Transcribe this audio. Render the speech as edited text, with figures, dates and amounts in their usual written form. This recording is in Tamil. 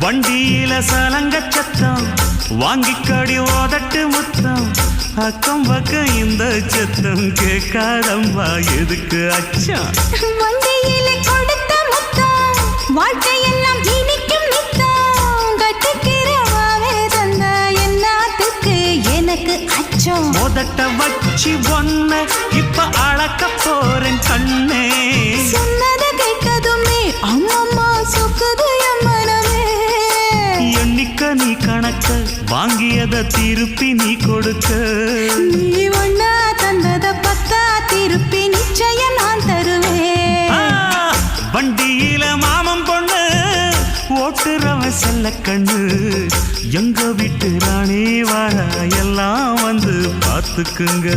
வண்டியில சலங்க சத்தம் வாங்கிக்கடி ஓதட்டு முத்தம் அக்கம் பக்கம் இந்த சத்தம் கேட்காதம்பா எதுக்கு அச்சம் வண்டியில கொடுத்த முத்தம் வாழ்க்கையெல்லாம் இனிக்கும் நித்தம் கட்டுக்கிறவாவே தந்த எல்லாத்துக்கு எனக்கு அச்சம் ஓதட்ட வச்சு ஒன்ன இப்ப அளக்க போறேன் கண்ணே சொன்னத கேட்டதுமே அம்மம்மா சொக்குது என் மனமே எண்ணிக்க நீ கணக்க வாங்கியத திருப்பி நீ கொடுக்க நீ ஒன்னா தந்தத பத்தா திருப்பி நிச்சயம் நான் தருவேன் வண்டியில மாமன் பொண்ணு ஓட்டுறவன் செல்ல கண்ணு எங்க வீட்டு ராணி வார எல்லாம் வந்து பார்த்துக்குங்க